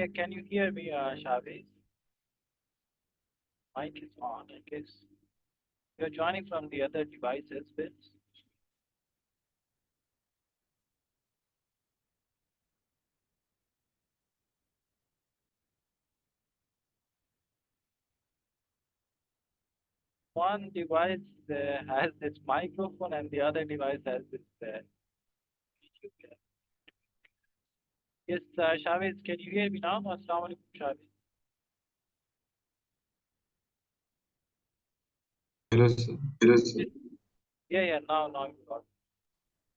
Yeah, can you hear me, Chavez? Mic is on, I guess. You're joining from the other devices, Vince. One device has this microphone and the other device has this video. Yes, Chavez, can you hear me now? Assalamu alaikum, Chavez. Hello, sir. Yeah, now you got.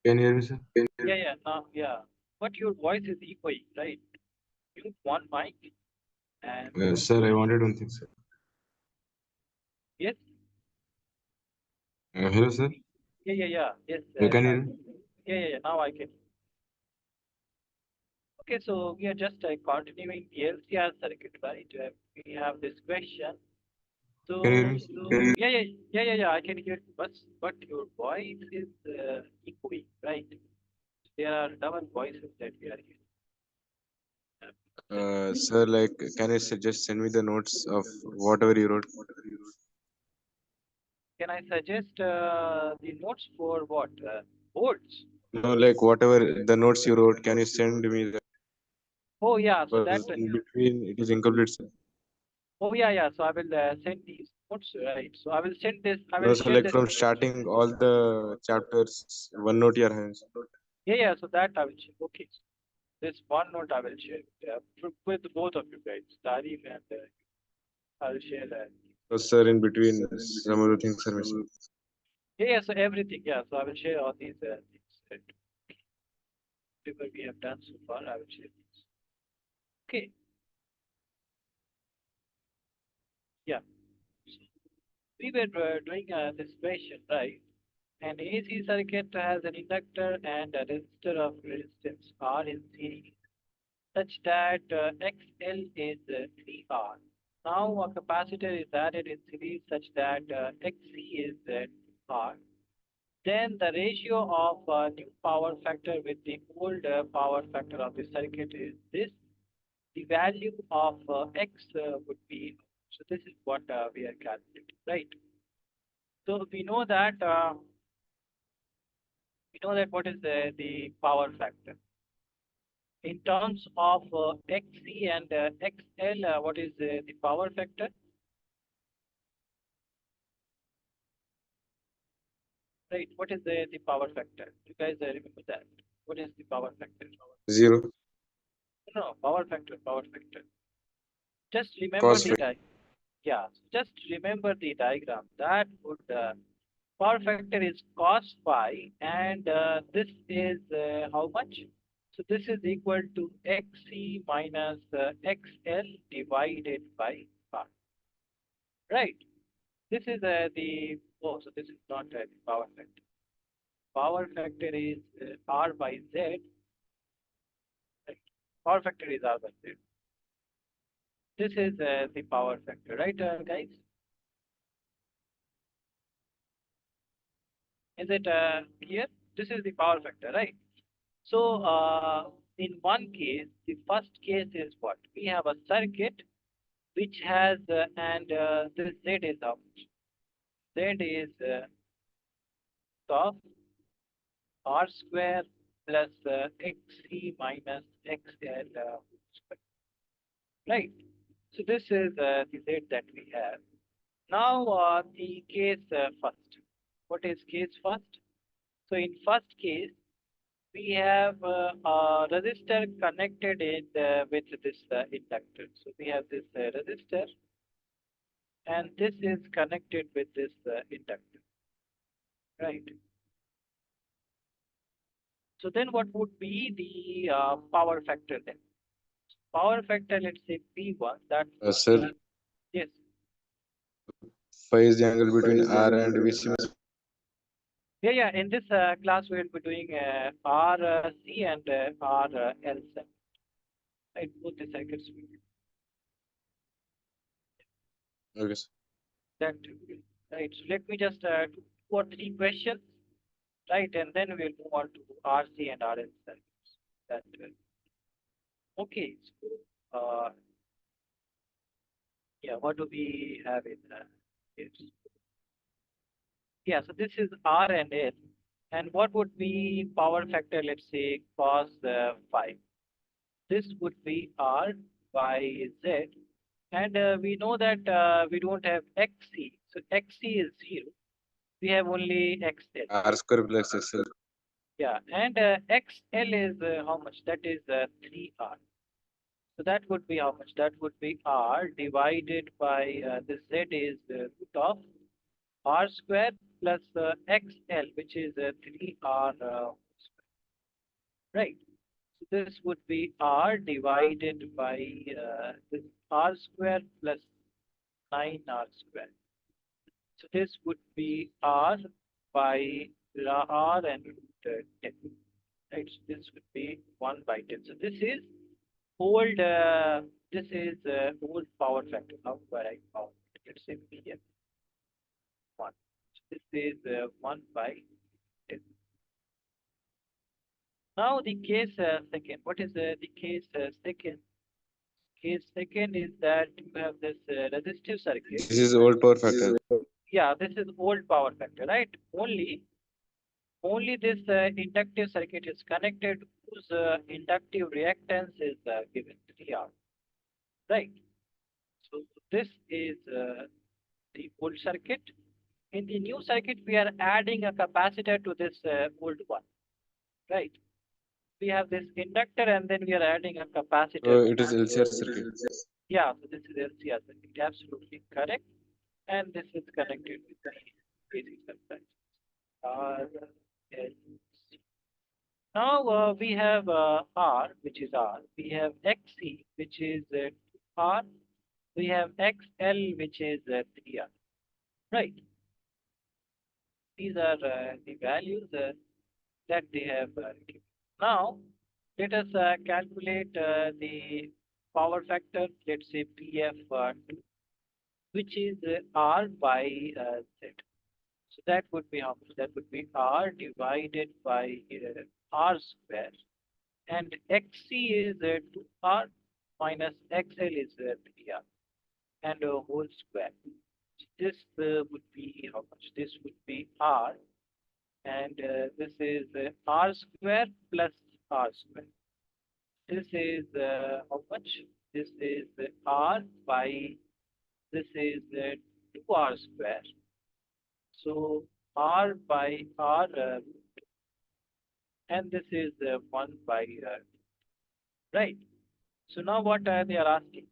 Can you hear me, sir? Yeah, now, yeah. But your voice is echoing, right? Use one mic and Sir, I wanted one thing, sir. yes, Hello, sir. yeah. Yes, You can hear Chavez. me? Yeah. Now I can. Okay, so we are just continuing the LCR circuit, right? We have this question. Can you hear So, me? yeah. I can hear you, but your voice is echoing, right? There are double voices that we are hearing. Sir, like, can you just send me the notes of whatever you wrote? Can I suggest the notes for what? Boards? No, like, whatever the notes you wrote, can you send me that? Oh, yeah. So that. Because in between, it is incomplete, sir. Oh, yeah. So I will send these notes, right? So I will send this. I will No, sir, share like, this. from starting all the chapters, one note you are having, sir. Yeah. So that I will share. Okay. This one note I will share with both of you guys, Tarif and I'll share that. So, sir, in between, some of the things are missing. Yeah, so everything. Yeah, so I will share all these things that whatever we have done so far. I will share these. Okay. Yeah. We were doing this question, right? An AC circuit has an inductor and a resistor of resistance R in series such that XL is 3R. Now a capacitor is added in series such that XC is R. Then the ratio of new power factor with the old power factor of the circuit is this. The value of X would be, so this is what we are calculating, right? So we know that what is the power factor. In terms of XC and XL, what is the power factor? Right, what is the power factor? You guys remember that? What is the power factor? 0. No, power factor. Just remember Cos the phi. diagram. Yeah, just remember the diagram. That would power factor is cos phi, and this is how much? So this is equal to XC minus XL divided by phi. Right. This is so this is not the power factor. Power factor is R by Z. Right. Power factor is R by Z. This is the power factor, right, guys? Is it clear? This is the power factor, right? So in one case, the first case is what? We have a circuit which has, and this Z is out. Z is of R square plus XC minus XL square, right? So this is the Z that we have. Now the case first. What is case first? So in first case, we have a resistor connected with this inductor. So we have this resistor, and this is connected with this inductor, right? So then what would be the power factor then? Power factor, let's say P1, that's Sir, yes. phi is the angle between R and VC. Yeah. In this class, we'll be doing RC and RL7, right? Both the circuits will be Okay, sir. that, right? So let me just do 2 or 3 questions, right? And then we'll move on to RC and RL circuits. That okay. So uh, yeah, what do we have in this? Yeah, so this is R and L. And what would be power factor, let's say, cos 5? This would be R by Z. And we know that we don't have XC. So XC is 0. We have only XL. R square plus XL. Yeah, and XL is how much? That is 3R. So that would be how much? That would be R divided by the Z is root of R square plus XL, which is 3R right? So this would be R divided by this R square plus 9R square. So this would be R by R and root 10. Right? So this would be 1 by 10. So old, this is old power factor. How do I write power? Let's say PF 1. So this is 1 by 10. Now the case second. What is the case second? Case second is that you have this resistive circuit. This is old power factor. Yeah, this is old power factor, right? Only this inductive circuit is connected whose inductive reactance is given 3R, right? So this is the old circuit. In the new circuit, we are adding a capacitor to this old one, right? We have this inductor and then we are adding a capacitor So to it is this. LCR circuit. Yeah, so this is LCR circuit, absolutely correct. And this is connected with the AC supply. R, L, C. Now we have R, which is R. We have XC, which is R. We have XL, which is 3R. Right. These are the values that they have given. Now, let us calculate the power factor, let's say PF2, which is R by Z. So that would be how much? That would be R divided by R square. And XC is 2R minus XL is 3R and a whole square. This would be how much? This would be R and this is R square plus R square. This is how much? This is R by this is 2R square. So R by R and this is 1 by right. So now what they are asking?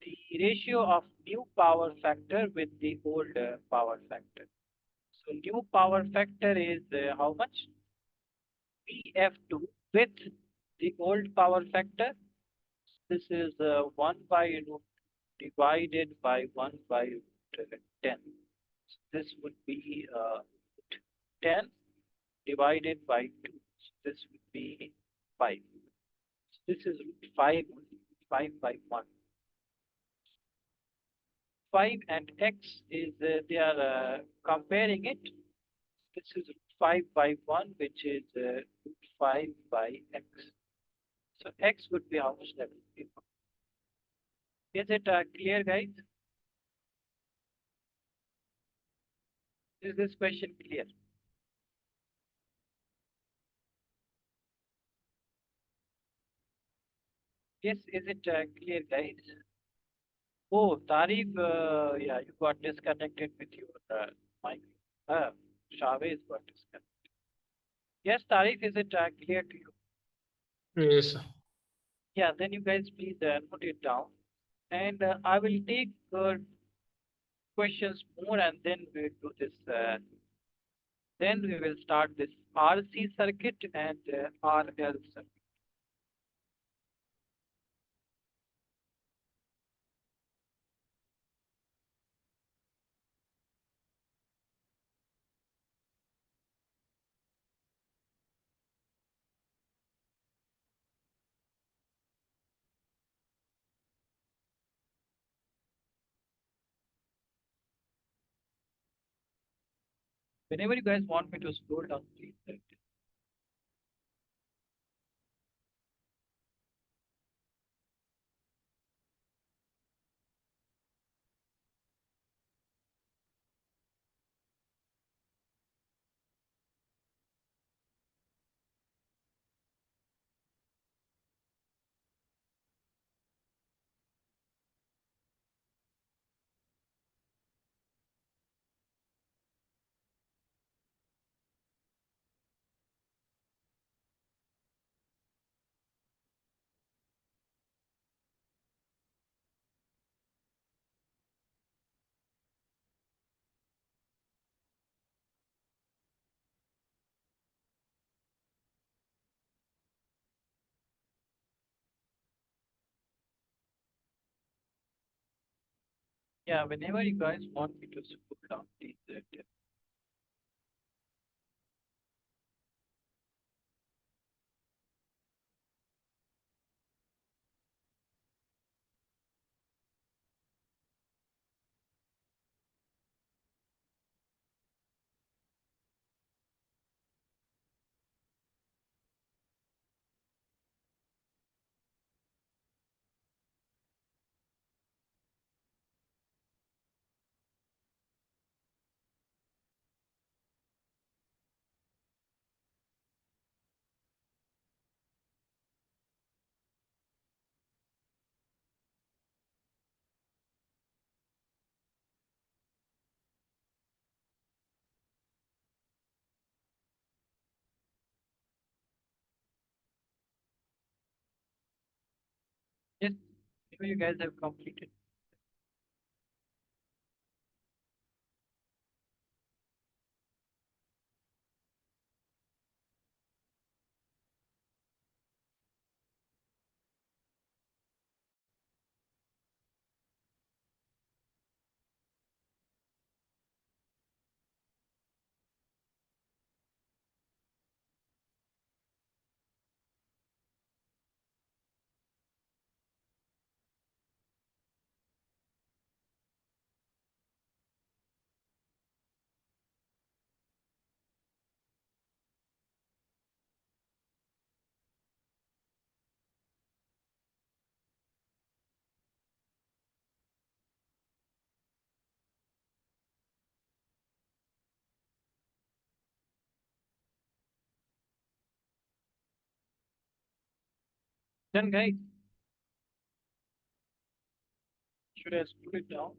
The ratio of new power factor with the old power factor. So new power factor is how much? PF2 with the old power factor. This is 1 by root divided by 1 by root 10. So this would be 10 divided by 2. So this would be 5. So this is root 5, 5 by 1. 5 and x is they are comparing it. This is 5 by 1, which is root 5 by x. So x would be how much? That would be. Is it clear, guys? Is this question clear? Yes, is it clear, guys? Oh, Tarif, yeah, you got disconnected with your mic. Shavez got disconnected. Yes, Tarif, is it clear to you? Yes. Yeah, then you guys please note it down. And I will take questions more and then we'll do this. Then we will start this RC circuit and RL circuit. Whenever you guys want me to scroll down, please. Yeah, whenever you guys want me to scroll down, please yes, whenever you guys have completed. Then guys, should I scroll it down?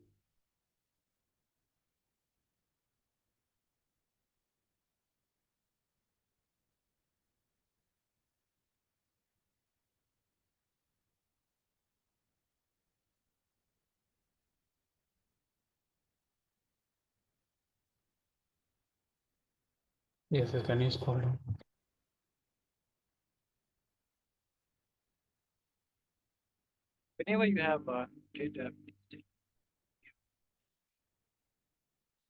Yes, sir, can you scroll down? Whenever you have did a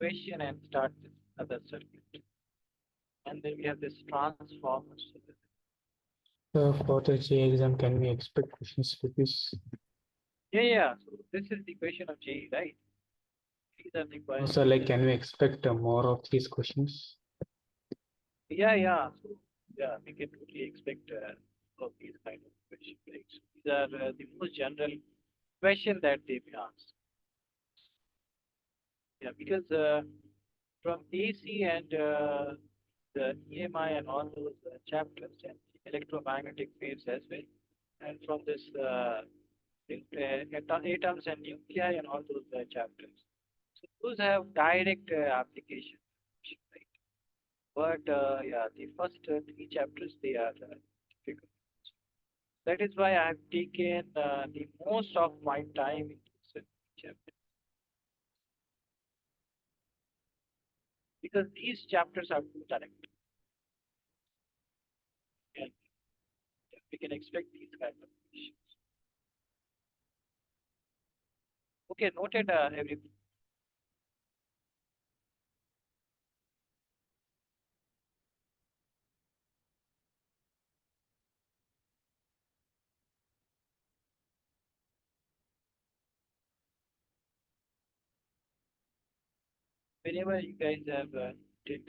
question and start this other circuit. And then we have this transformers. So for the JEE exam, can we expect questions like this? Yeah, yeah. So this is the question of JEE, right? These are the Also, questions. like, can we expect more of these questions? Yeah, yeah. So yeah, we can totally expect of these kind of questions. Right? So these are the most general question that they may ask. Yeah, because from AC and the EMI and all those chapters and electromagnetic waves as well, and from this atoms and nuclei and all those chapters. So those have direct application, right? But yeah, the first three chapters they are difficult. That is why I have taken the most of my time in this chapter because these chapters are too direct, and we can expect these kind of questions. Okay, noted. Every whenever you guys have did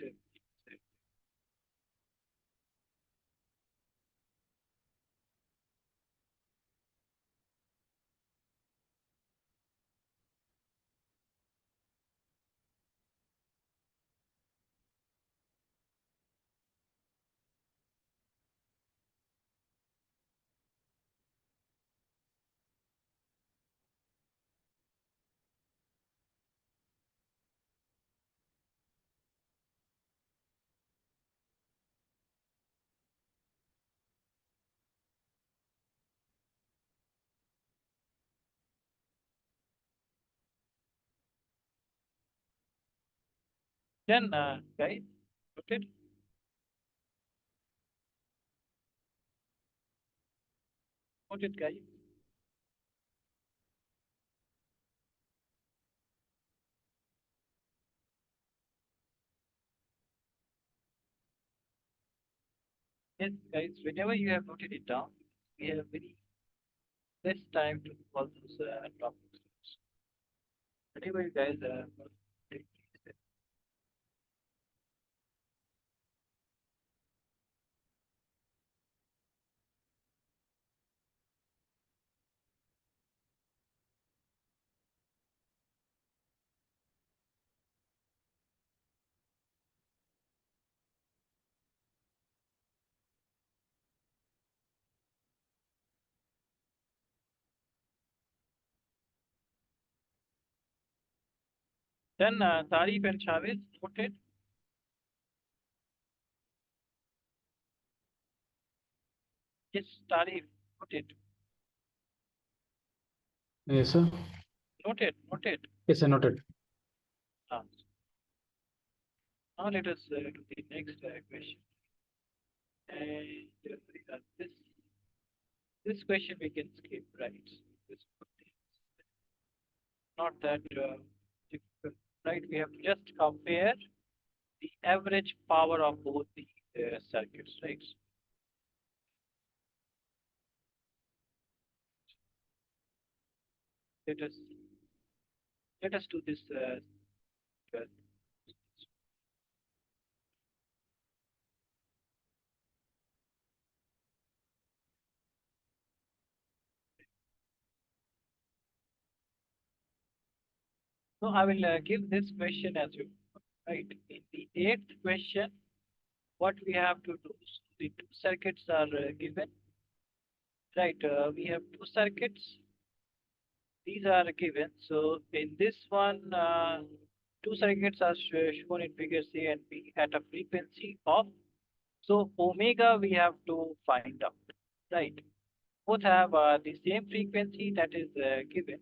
then guys noted. Noted, guys. is, guys, whenever you have noted it down, we have very less time to solve those topics. Whenever you guys take these, then Tarif and Chavez noted. Yes, Tarif noted. Yes, sir. Noted, noted. Yes, I noted. Ah, now let us do the next question. And this question we can skip, right? This not that difficult, right? We have to just compare the average power of both the circuits, right? Let us do this. Uh, so I will give this question as you right. In the eighth question, what we have to do? So the two circuits are given, right? We have two circuits. These are given. So in this one, two circuits are shown in figure C and B at a frequency of. So omega we have to find out, right? Both have the same frequency that is given.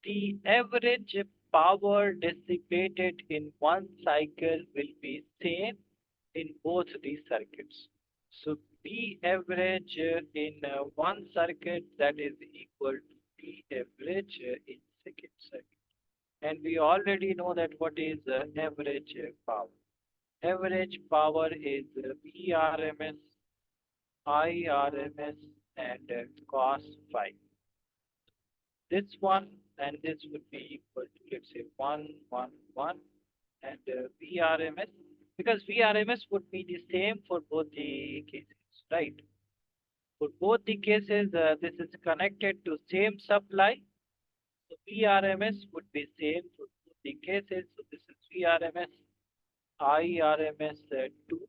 The average power dissipated in one cycle will be same in both these circuits. So P average in one circuit that is equal to P average in second circuit. And we already know that what is average power. Average power is PRMS, IRMS, and cos phi. This one and this would be equal to, let's say, 1, 1, 1, and VRMS, because VRMS would be the same for both the cases, right? For both the cases, this is connected to same supply. So VRMS would be same for both the cases. So this is VRMS, IRMS 2,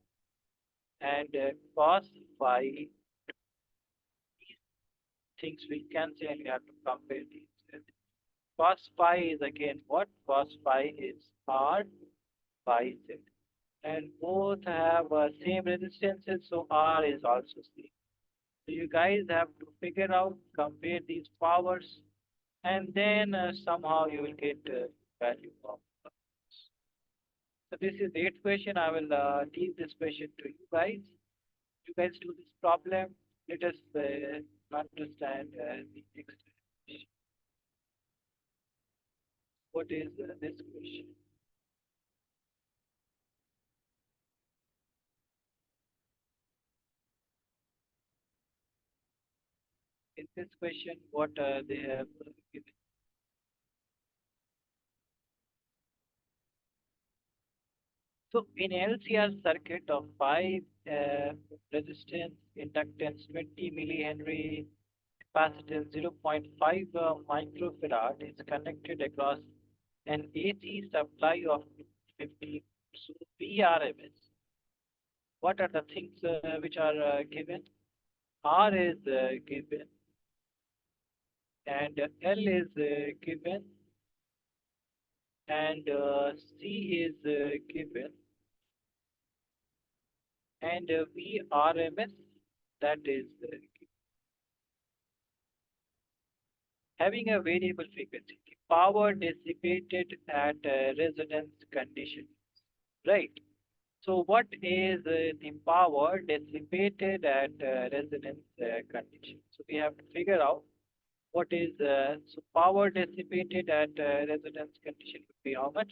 and cos phi. These things we can say, and we have to compare these. Cos phi is again what? Cos phi is R phi Z. And both have same resistances, so R is also same. So you guys have to figure out, compare these powers, and then somehow you will get value of. So this is the eighth question. I will leave this question to you guys. You guys do this problem. Let us understand the next question. What is this question? In this question, what they have given. So in LCR circuit of 5 resistance, inductance 20 millihenry, capacitance 0.5 microfarad is connected across an AC supply of 50. So PRMS. What are the things which are given? R is given, and L is given, and C is given, and VRMS, that is having a variable frequency, the power dissipated at resonance condition, right? So what is the power dissipated at resonance condition? So we have to figure out what is so power dissipated at resonance condition would be how much?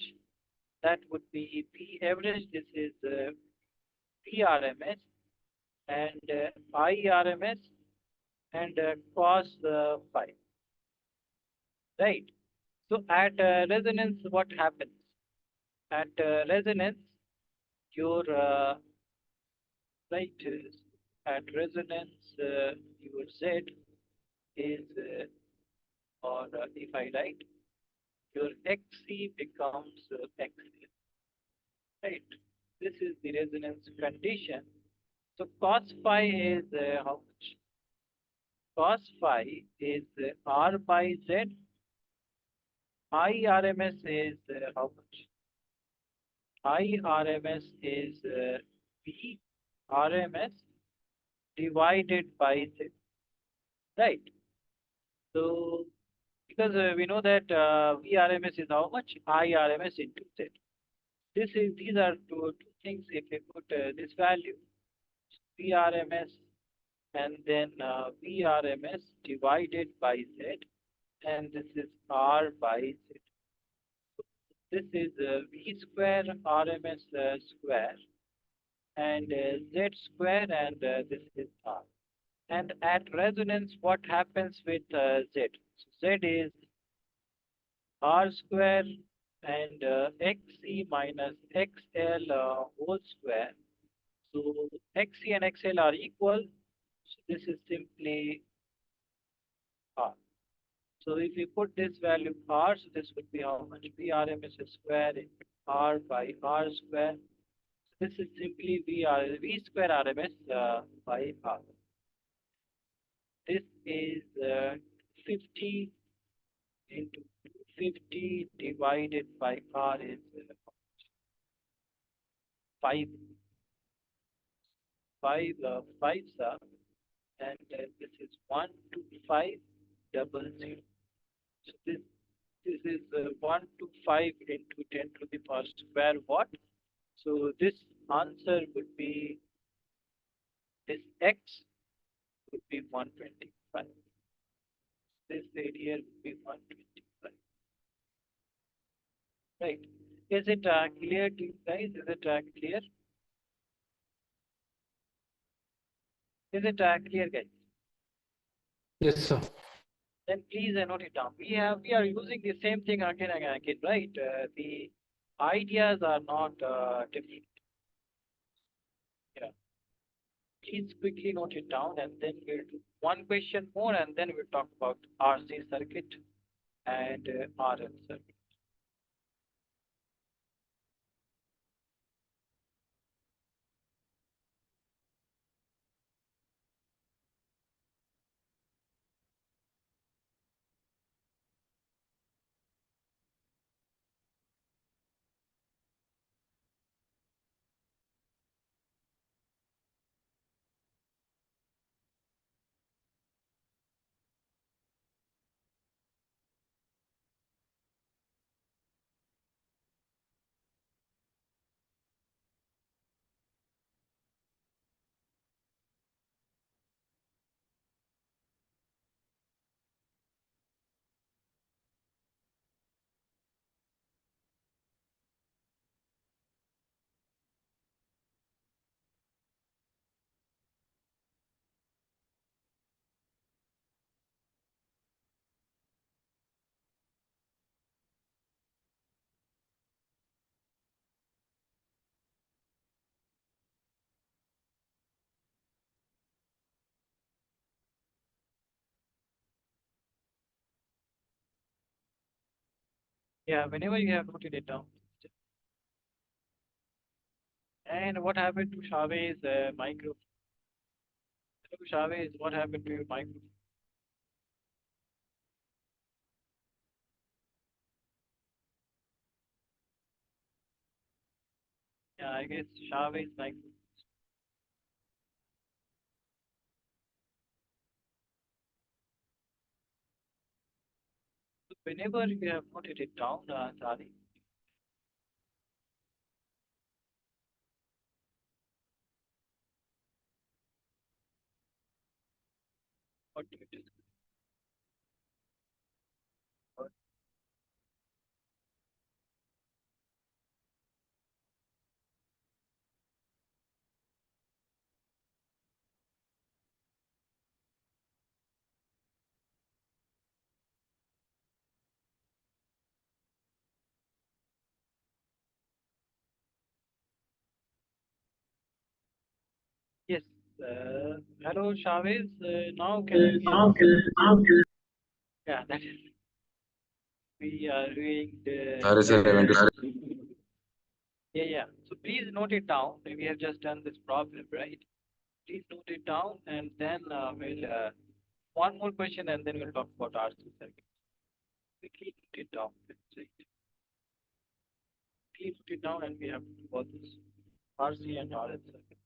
That would be P average. This is PRMS, and IRMS and cos phi, right? So at resonance, what happens? At resonance, your right at resonance, your Z is, or if I write, your XC becomes XC, right? This is the resonance condition. So cos phi is how much? Cos phi is R by Z. IRMS is how much? IRMS is V RMS divided by Z, right? So because we know that VRMS is how much? IRMS into Z. These are two things. If we put this value, VRMS and then VRMS divided by Z, and this is R by Z. This is V square RMS square and Z square, and this is R. And at resonance, what happens with Z? So Z is R square and XC minus XL whole square. So XC and XL are equal. So this is simply R. So if we put this value R, so this would be how much? VRMS square into R by R square. So this is simply V square RMS by R. This is 50 into 50 divided by R is 5, 5 sir, and this is 12500. So this is 125 into 10 to the power square watt. So this answer would be, this X would be 125. This area would be 125. Right? Is it clear to you guys? Is it clear? Is it clear, guys? Yes, sir. Then please note it down. We are using the same thing again and again, right? The ideas are not different. Yeah. Please quickly note it down, and then we'll do one question more, and then we'll talk about RC circuit and RL circuit. Yeah, whenever you have noted it down. And what happened to Chavez micro? Hello, Chavez, what happened to your micro? Yeah, I guess Chavez micro. So whenever you have noted it down, Sadi, what do you discuss? Hello, Chavez. Now can you hear me? Yeah, that is. We are doing the. Sorry, sir, I went to Yeah, yeah. So please note it down. We have just done this problem, right? Please note it down, and then we'll one more question, and then we'll talk about RC circuit. Quickly note it down. Right? Please note it down, and we have to do all this RC and RL circuit.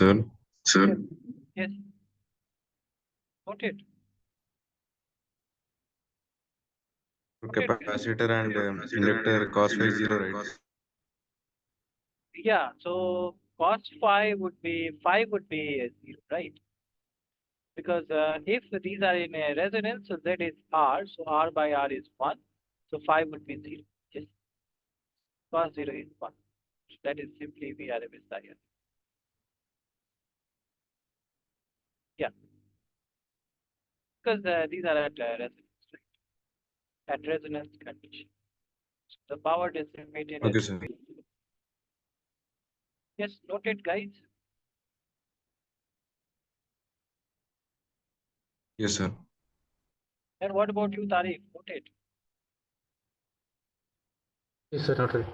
sir. Yes, yes. Note it. Note it, guys. Capacitor and inductor cos phi 0, right? Yeah. So cost five would be zero, right? Because if these are in a resonance, so Z is R, so R by R is 1, so 5 would be 0. Yes, cos 0 is 1. So that is simply VRMS IR. Yeah, because these are at resonance, right? At resonance condition. So the power dissipated Okay, at. sir. Yes, noted, guys. Yes, sir. And what about you, Tariq? Noted. Yes, sir, noted.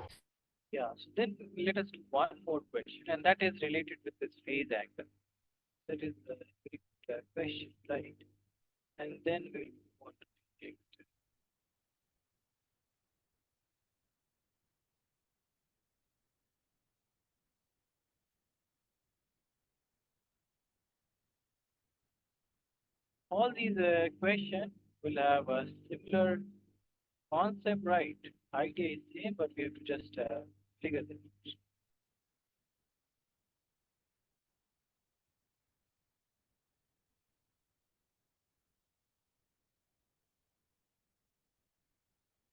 Yeah, so then let us do one more question, and that is related with this phase angle. That is the very good, question, right? And then we'll move on to the next. All these questions will have a similar concept, right? Idea is same, but we have to just figure them out.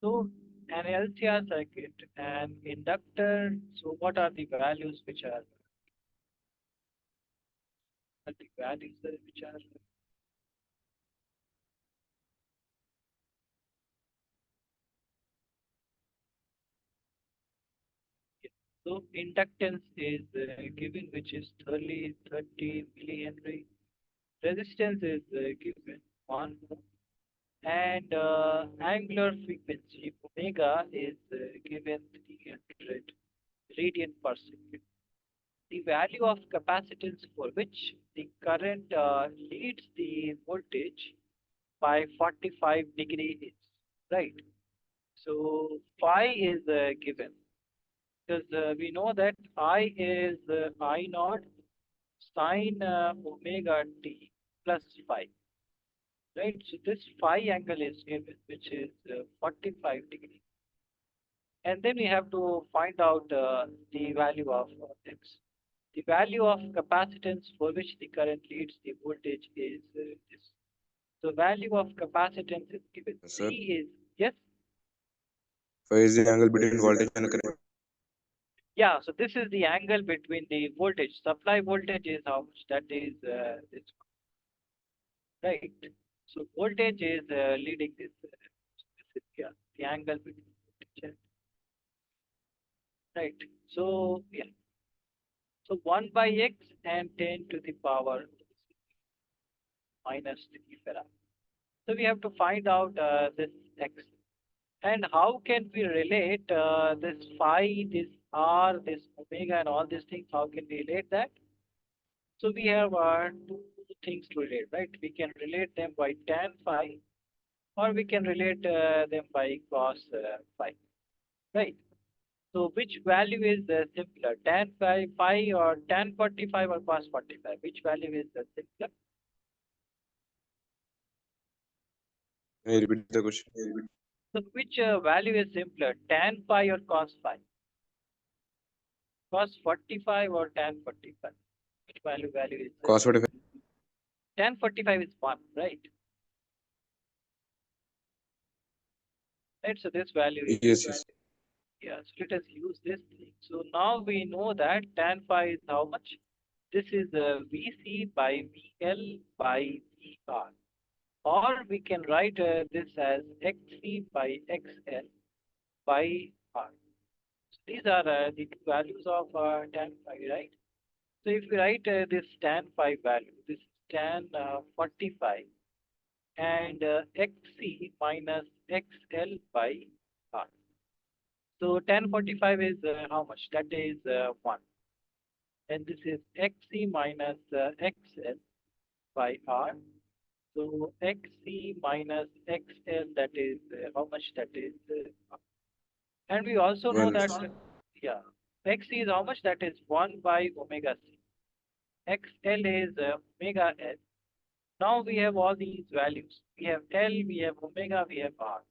So an LCR circuit, an inductor. So what are the values which are the values which are so inductance is given, which is 30 millihenry. Resistance is given 1 ohm. And angular frequency omega is given 300 radian per second. The value of capacitance for which the current leads the voltage by 45 degree is right. So phi is given because we know that I is I naught sine omega t plus phi, right? So this phi angle is given, which is 45 degree. And then we have to find out the value of x. The value of capacitance for which the current leads the voltage is this. So value of capacitance is given. Yes, C sir. is, yes? Phi is the angle between voltage and current. Yeah, so this is the angle between the voltage. Supply voltage is how much? That is this, right? So voltage is leading this. This is, yeah, the angle between voltage and, right. So, yeah. So 1 by x and 10 to the power minus 3 farad. So we have to find out this x. And how can we relate this phi, this r, this omega, and all these things? How can we relate that? So we have two things to relate, right? We can relate them by tan phi, or we can relate them by cos phi, right? So which value is simpler, tan phi or tan 45 or cos 45? Which value is simpler? Can you repeat the question? So which value is simpler, tan phi or cos phi? Cos 45 or tan 45? Which value is Cos 45. tan 45 is 1, right? Right, so this value is, Yes, yes. yeah, so let us use this thing. So now we know that tan phi is how much? This is VC by VL by VR. Or we can write this as XC by XL by R. So these are the two values of tan phi, right? So if we write this tan phi value, this is tan 45 and XC minus XL by R. So tan 45 is how much? That is 1. And this is XC minus XL by R. So XC minus XL, that is how much? That is and we also know 1. that, yeah, XC is how much? That is 1 by omega C. XL is omega L. Now we have all these values. We have L, we have omega, we have R.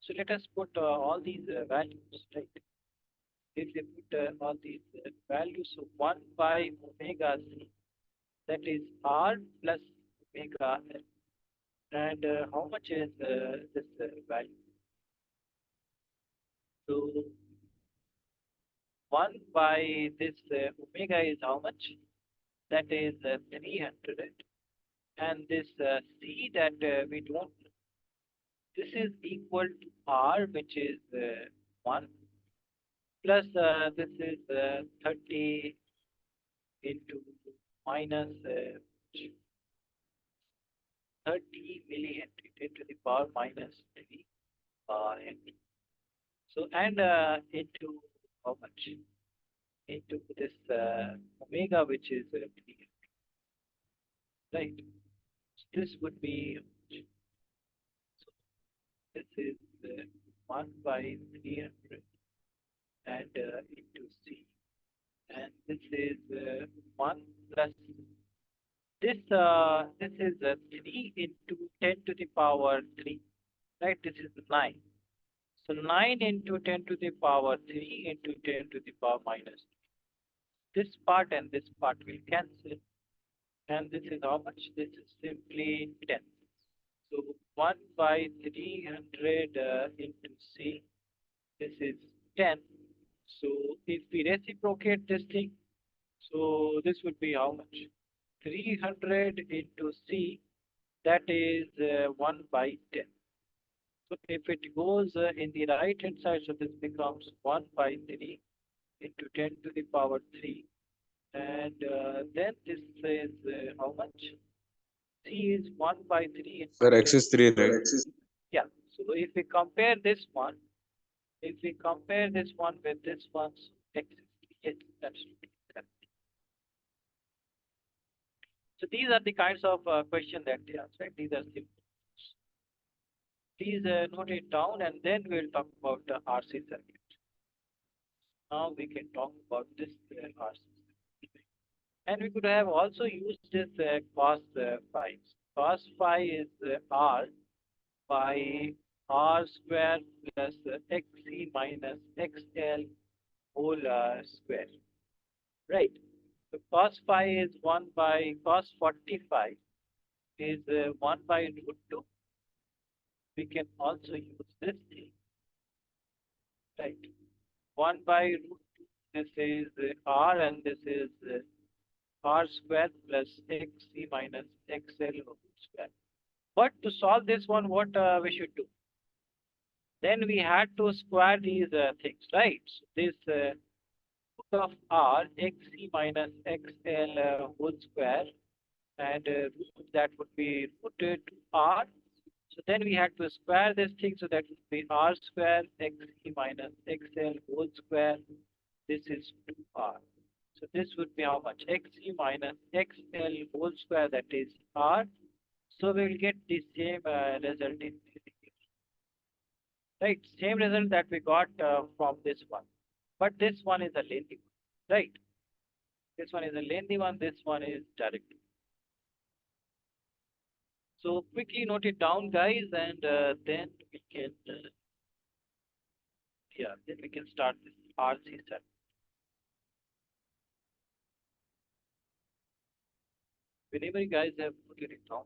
So let us put all these values, right? If we put all these values, so 1 by omega C, that is R plus omega L. And how much is this value? So 1 by this omega is how much? That is 300. And this C that we don't, this is equal to R, which is 1, plus this is 30 into minus 30 millihenry, 10 to the power minus 3 Henry. So, and into how much? Into this omega, which is 3, right? So this would be, so this is 1 by 300 and into C. And this is 1 plus this is 3 into 10 to the power 3, right? This is 9. So 9 into 10 to the power 3 into 10 to the power minus 3. This part and this part will cancel. And this is how much? This is simply 10. So 1 by 300 into C, this is 10. So if we reciprocate this thing, so this would be how much? 300 into C, that is 1 by 10. So if it goes in the right hand side, so this becomes 1 by 3 into 10 to the power 3. And then this is how much? C is 1 by 3 into Sir, 10. X is 3, right? Yeah. So if we compare this one, if we compare this one with this one, so X is 3. Yes, absolutely correct. So these are the kinds of question that they ask, right? These are simple. Please note it down and then we'll talk about the RC circuit. Now we can talk about this RC circuit. And we could have also used this cos phi. Cos phi is R by R square plus XC minus XL whole square. Right. So cos phi is 1 by cos 45 is 1 by root 2. We can also use this thing, right? 1 by root 2. This is R and this is R square plus XC minus XL whole square. But to solve this one, what we should do? Then we had to square these things, right? So this root of R, XC minus XL whole square, and root that would be rooted to R. So then we had to square this thing, so that would be R square XC minus XL whole square. This is 2R. So this would be how much? XC minus XL whole square, that is R. So we will get the same result in this. Right, same result that we got from this one. But this one is a lengthy one, right? This one is a lengthy one, this one is direct. So quickly note it down, guys, and then we can, yeah, then we can start this RC set. whenever you guys have put it down,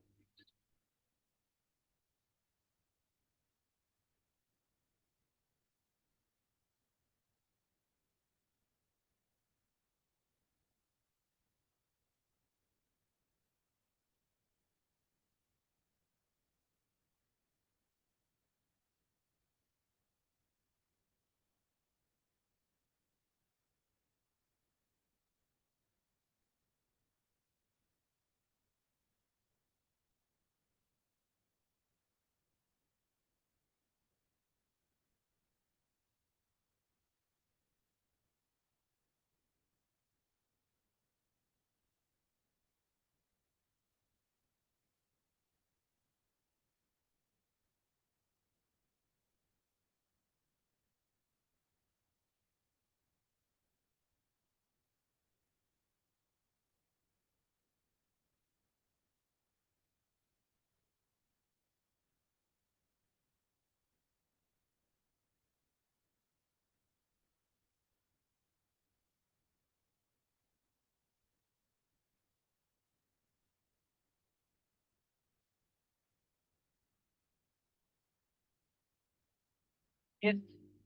yes,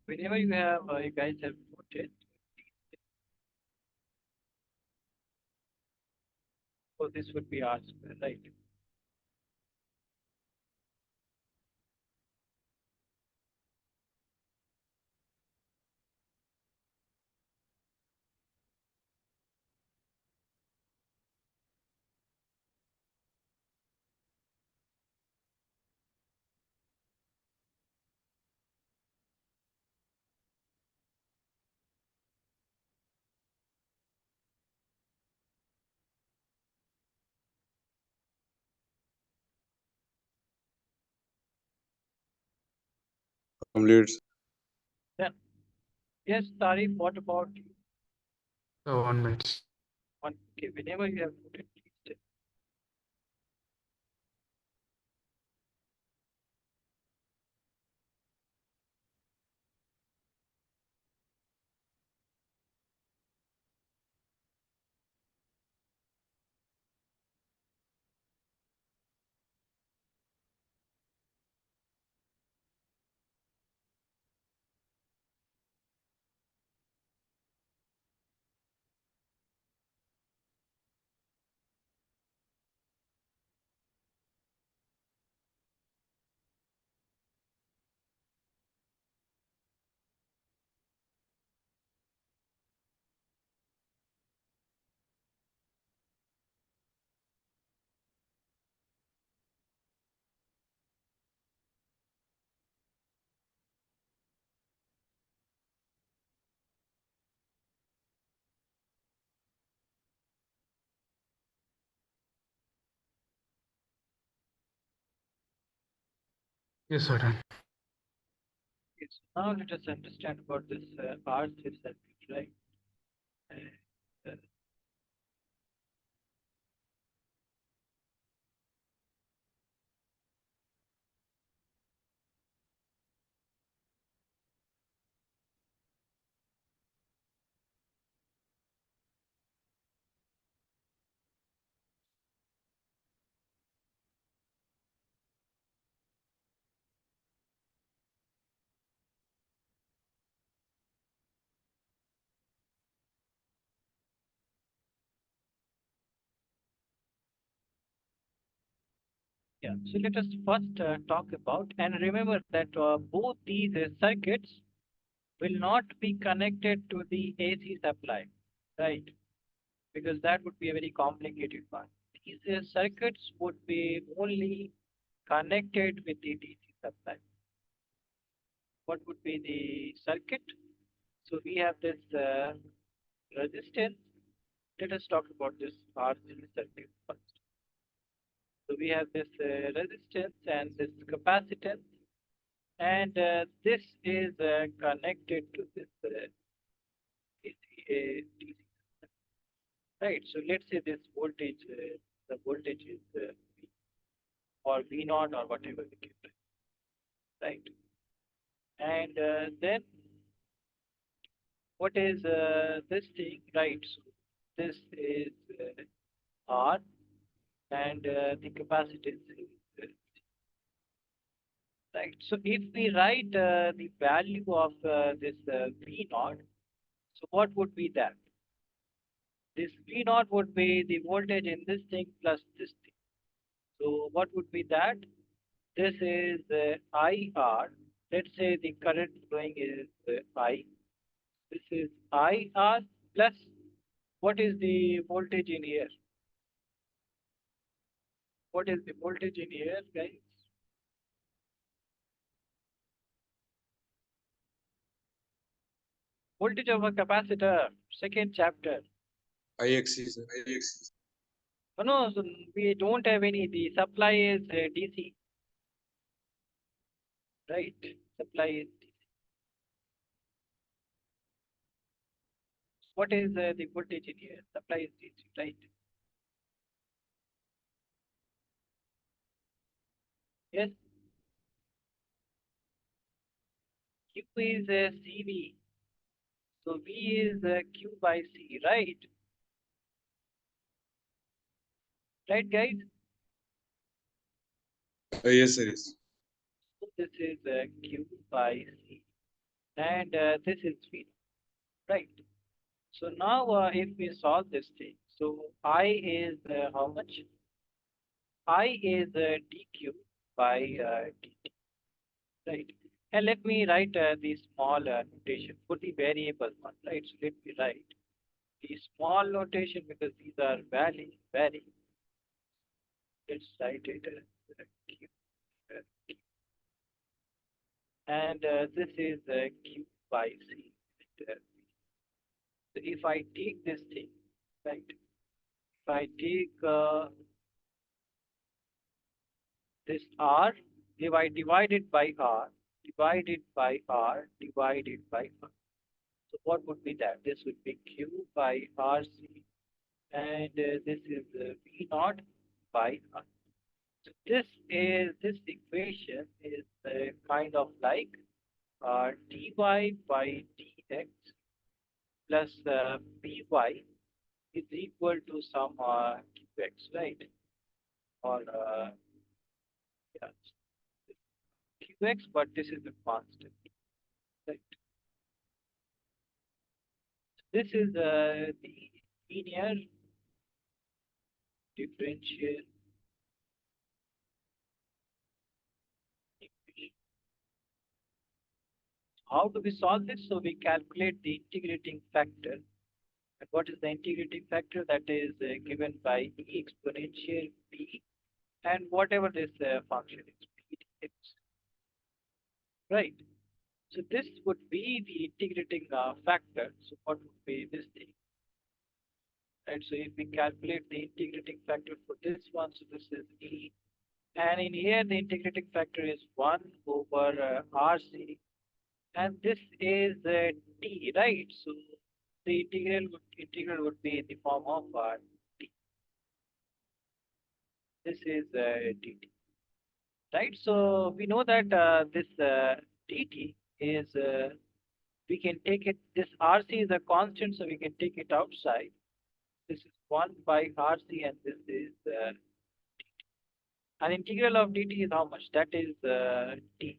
whenever you have, you guys have put it, so this would be R square, right? Completes. Then, yes, Tarif, what about you? 1 minute. One, okay, whenever you have put it, please Yes, Arun. yes. Now let us understand about this RC circuit, right? Uh, yeah, so let us first talk about and remember that both these circuits will not be connected to the AC supply, right? Because that would be a very complicated one. These circuits would be only connected with the DC supply. What would be the circuit? So we have this resistance. Let us talk about this RC circuit first. So we have this resistance and this capacitance, and this is connected to this DC, right? So let's say this voltage, the voltage is V or V naught or whatever we give it, right? And then what is this thing, right? So this is R, and the capacitance is right. So if we write the value of this V naught, so what would be that? This V naught would be the voltage in this thing plus this thing. So what would be that? This is IR. Let's say the current flowing is I. This is IR plus what is the voltage in here? What is the voltage in here, guys? Voltage of a capacitor, second chapter. IXC, sir. Oh, no, so we don't have any. The supply is DC, right? Supply is DC. What is the voltage in here? Supply is DC, right? Yes, Q is CV. So V is Q by C, right? Right, guys? Yes, sir. Yes. So this is Q by C, and this is V, right? So now if we solve this thing, so I is how much? I is dq by dt, right? And let me write the small notation for the variable one, right? So let me write the small notation because these are very. Let's write it as q, uh, and this is q by c. And, so if I take this thing, right? If I take this r divided by r, divided by r, divided by r. So what would be that? This would be q by rc, and this is v naught by r. So this equation is kind of like dy by dx plus by is equal to some qx, right? Or yeah, qx, but this is the constant, right? This is the linear differential equation. How do we solve this? So we calculate the integrating factor. And what is the integrating factor? That is given by e exponential p and whatever this function is, p dx, right? So this would be the integrating factor. So what would be this thing? Right. So if we calculate the integrating factor for this one, so this is e. And in here, the integrating factor is 1 over RC, and this is t, right? So the integral would be in the form of t. This is dt, right? So we know that this dt is we can take it. This RC is a constant, so we can take it outside. This is 1 by RC, and this is an integral of dt is how much? That is t.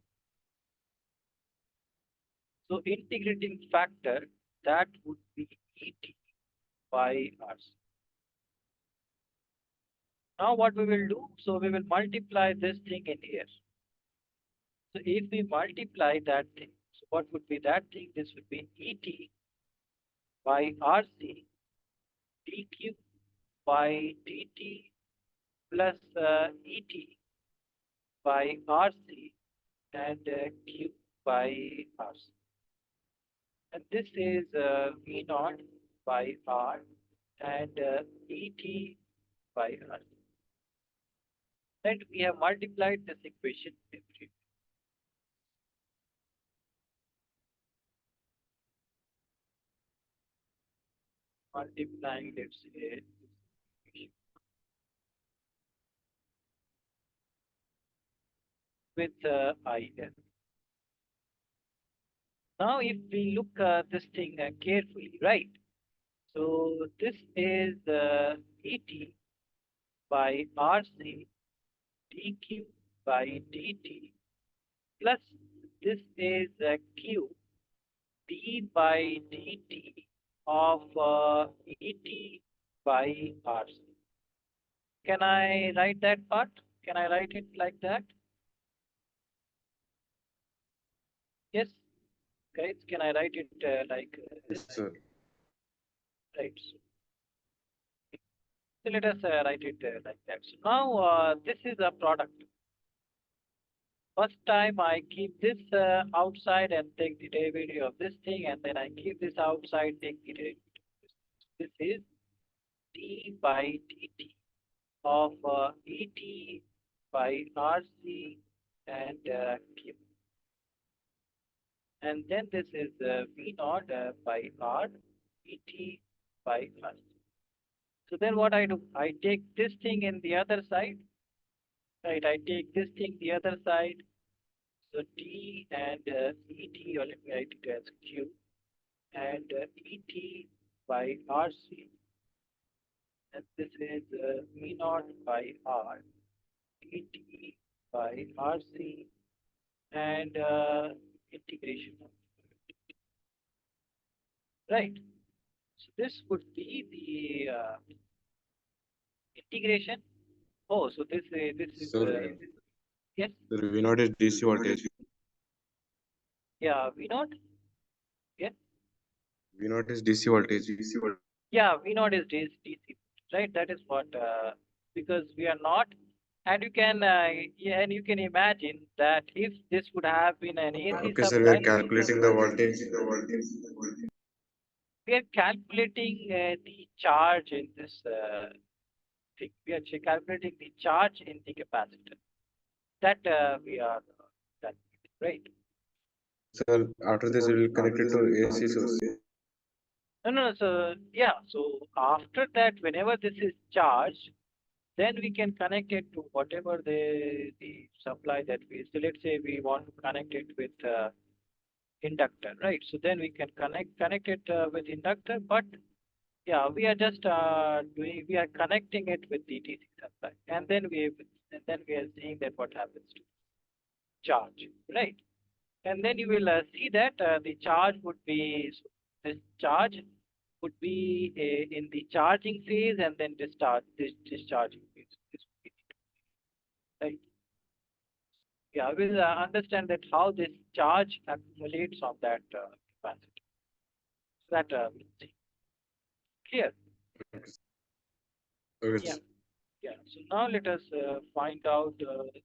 So integrating factor that would be et by RC. Now what we will do? So we will multiply this thing in here. So if we multiply that thing, so what would be that thing? This would be et by RC dq by dt plus et by RC and q by RC. And this is V naught by R and et by R. And we have multiplied this equation every, multiplying, let's say, with IL. Now, if we look this thing carefully, right? So this is ET by RC dq by dt plus this is q d by dt of et by RC. Can I write that part? Can I write it like that? Yes, guys, can I write it like Yes, sir. right? So let us write it like that. So now this is a product. First time I keep this outside and take the derivative of this thing, and then I keep this outside, take the derivative. This is d by dt of et by RC and q. And then this is V naught by R et by RC. So then what I do? I take this thing in the other side, right? I take this thing the other side. So D and et, or let me write it as Q, and et by RC, and this is V naught by R, et by RC, and integration. Right. So this would be the integration. Oh, so this is Sir, yes, sir, V naught is DC voltage. yeah, V naught, yeah, V naught is DC voltage. yeah, V naught is DC, right? That is what because we are not, and you can yeah, and you can imagine that if this would have been an AC Okay, sir, we are supply, calculating the voltage. we are calculating the charge in this thing. We are calculating the charge in the capacitor. That we are calculating, right? Sir, after this, we will connect it to AC source. No, no, no. So yeah, so after that, whenever this is charged, then we can connect it to whatever the supply that we. So let's say we want to connect it with inductor, right? So then we can connect it with inductor, but yeah, we are just we are connecting it with the DC supply, and then we are seeing that what happens to charge, right? And then you will see that the charge would be this charge would be in the charging phase, and then discharging phase. This would be right. Yeah, we'll understand that how this charge accumulates on that capacitor. So that we'll see. Clear? Okay, Yeah, sir. yeah. So now let us find out. Okay.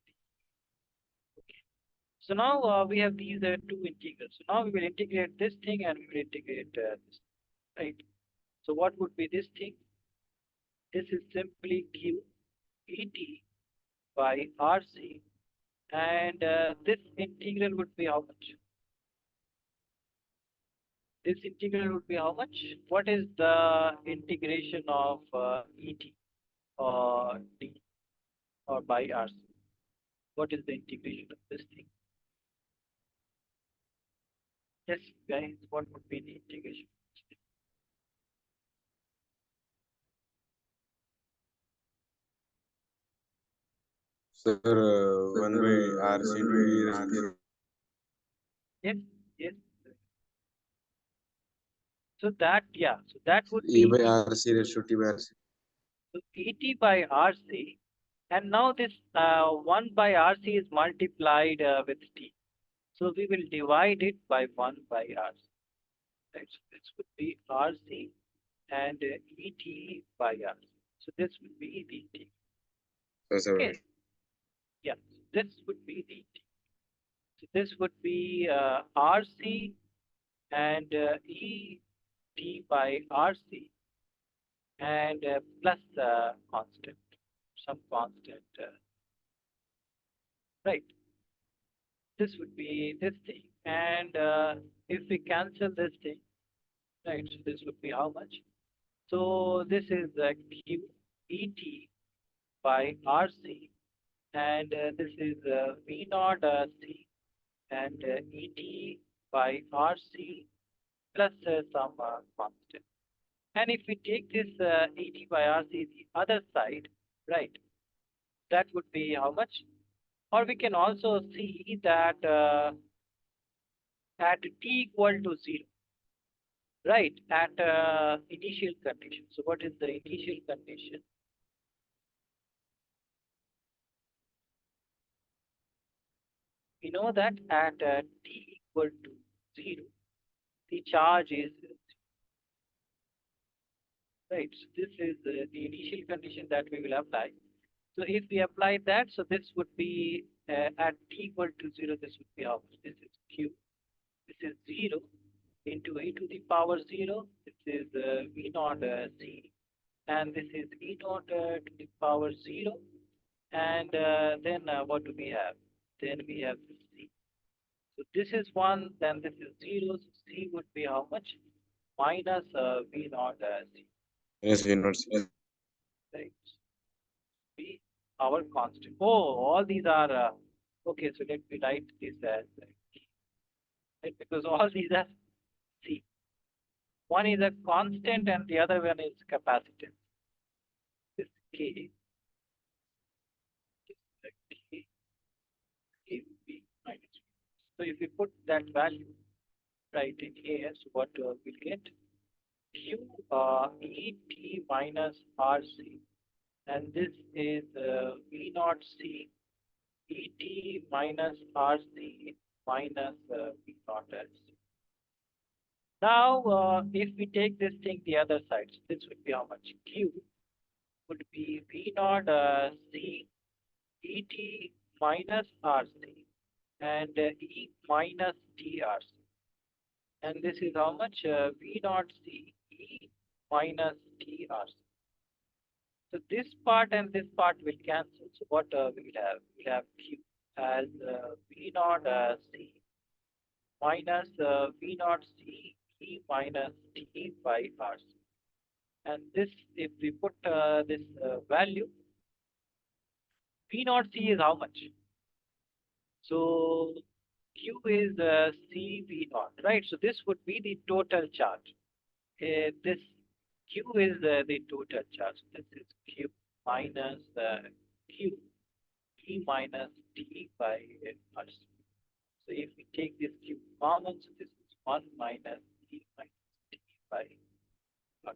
So now we have these two integrals. So now we will integrate this thing and we will integrate this, right? So what would be this thing? This is simply Q et by RC, and this integral would be how much? This integral would be how much? What is the integration of et or d or by RC? What is the integration of this thing? Yes, guys, what would be the integration? Sir, 1 by RC into E raised to Yes, yes. So that, yeah, so that would E be by the RC raised to T by RC. so et by RC, and now this 1 by RC is multiplied with t. So we will divide it by 1 by RC. Right? So this would be RC and et by RC. So this would be the t. So, sir, Okay. Yeah. So this would be the t. So this would be RC and et by RC and plus constant, some constant, right? This would be this thing. And if we cancel this thing, right, so this would be how much? So this is Q et by RC, and this is V naught C and et by RC plus some constant. And if we take this et by RC the other side, right? That would be how much? Or we can also see that at t equal to 0, right? At initial condition. So what is the initial condition? We know that at t equal to 0, the charge is right. So this is the initial condition that we will apply. So if we apply that, so this would be at t equal to 0, this would be how much? This is q. This is 0 into e to the power 0. This is v naught c. And this is e naught to the power 0. And then what do we have? Then we have c. So this is 1, then this is 0. So c would be how much? Minus v naught c. Yes, we not. Right? Be our constant. Oh, all these are okay. So let me write this as right, because all these are C. One is a constant and the other one is capacitance. This K is the K V minus. So if we put that value right in here, so what we'll get? Q E T minus R C, and this is V naught C E T minus R C minus V naught R C. Now, if we take this thing the other side, so this would be how much? Q would be V naught C E T minus R C and E minus T R C. And this is how much? V naught C E minus T R C. So this part and this part will cancel. So what we will have? We'll have Q as V naught C minus V naught C E minus T by R C. And this, if we put this value, V naught C is how much? So Q is CV naught, right? So this would be the total charge. This Q is the total charge. This is Q minus Q E minus T by R. So if we take this Q common, so this is 1 minus E minus T by R.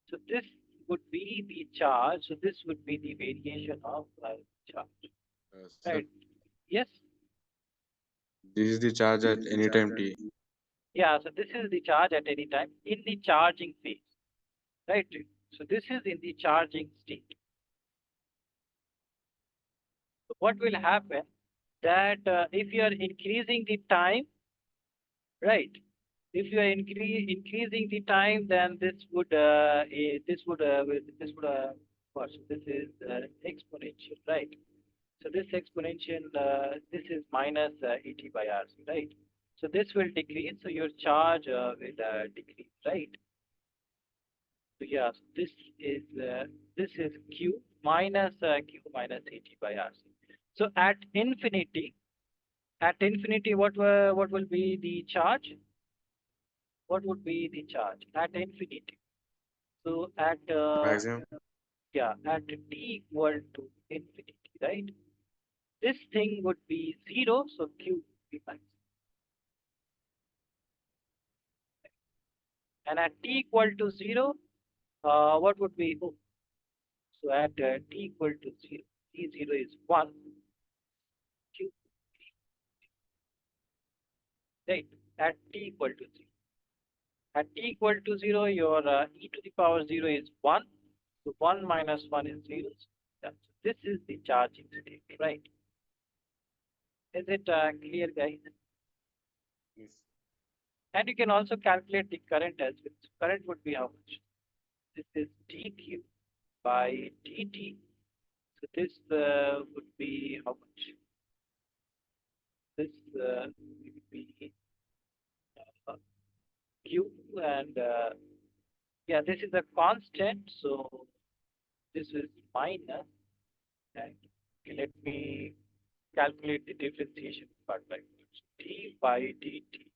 So this would be the charge. So this would be the variation of charge, Sir, right? Yes. this is the charge at any time t. Yeah, so this is the charge at any time in the charging phase, right? So this is in the charging state. So what will happen that if you are increasing the time, right? If you are increasing the time, then what? So this is exponential, right? So this exponential, this is minus et by RC, right? So this will decrease, so your charge will decrease, right? So yeah, so this is Q minus Q minus et by RC. So at infinity, what will be the charge? What would be the charge at infinity? So at Maximum. yeah, at t equal to infinity, right? This thing would be 0, so Q would be max. And at t equal to 0, what would be O? So at t equal to 0, t0 is 1, Q, right? At t equal to 0. At t equal to 0, your e to the power 0 is 1. So 1 minus 1 is 0. So this is the charging state, right? Is it clear, guys? Yes. And you can also calculate the current as well. So current would be how much? This is dq by dt. So this would be how much? This would be uh, q and yeah, this is a constant. So this is minus and okay, let me calculate the differentiation part by d by dt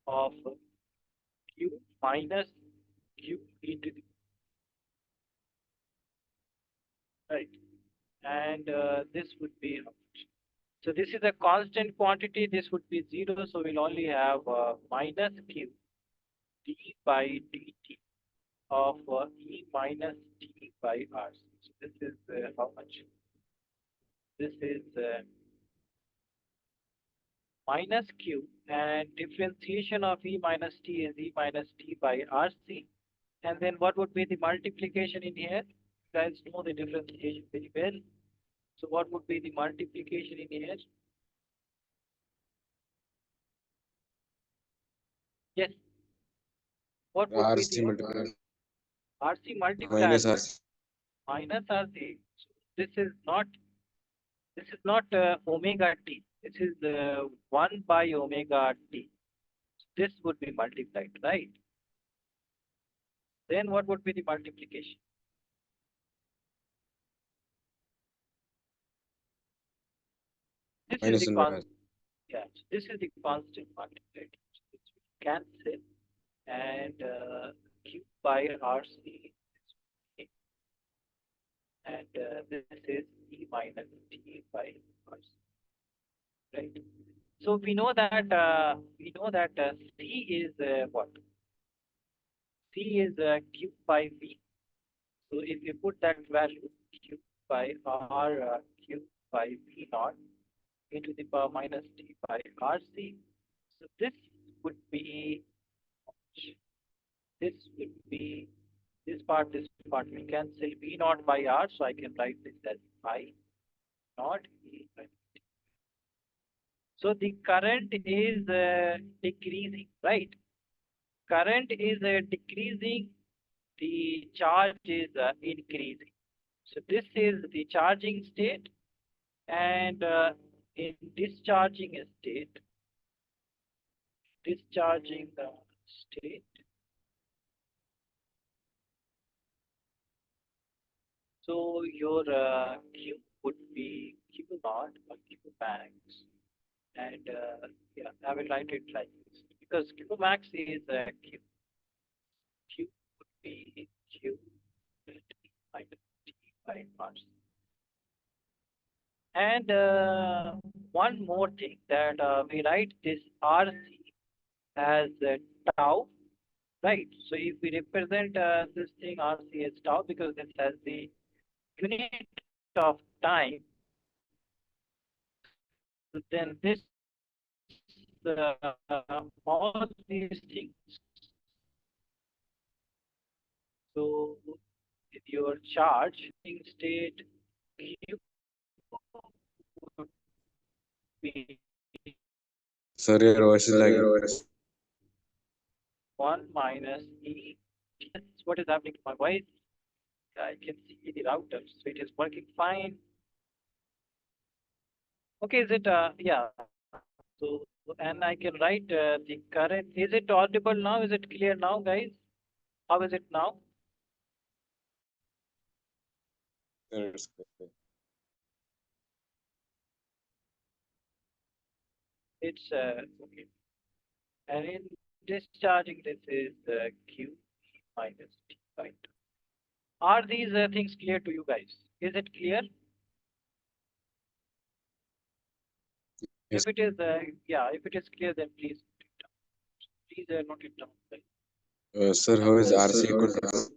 of q minus q e to the right? And this would be how much? So this is a constant quantity. This would be 0. So we'll only have minus q d by dt of e minus t by r. So this is how much? This is minus q, and differentiation of e minus t is e minus t by rc. And then what would be the multiplication in here? You guys know the differentiation very well. So what would be the multiplication in here? Yes. What would be RC the multiplied RC minus multiplier RC. minus RC? So this is not omega t. This is 1 by omega t. This would be multiplied, right? Then what would be the multiplication? This is Minus the inverse. constant. Yeah, so this is the constant multiplied. So this will cancel, and q by RC, and this is e minus t by RC, right? So we know that c is what? C is q by v. So if you put that value q by r q by v naught into the power minus t by rc, so this would be this part will cancel v naught by r, so I can write this as I naught e by t. So the current is decreasing, right? Current is decreasing, the charge is increasing. So this is the charging state, and in discharging state, so your Q would be Q naught or Q max, and yeah, I will write it like this because Q max is Q would be Q minus T by R. And one more thing that we write this RC as tau, right? So if we represent this thing RC as tau because this has the unit of time, so then this all these things. So if your charging state Q would be Sir, your voice is lagging. 1 minus E. Yes, what is happening to my voice? I can see the router, so it is working fine. Okay, is it, yeah. So, and I can write the current. Is it audible now? Is it clear now, guys? How is it now? Sir, it's good. It's okay. And in discharging, this is Q minus T by 2. Are these things clear to you guys? Is it clear? Yes. If it is, yeah, if it is clear, then please note it down. Please note it down, guys. Sir, how is RC equal to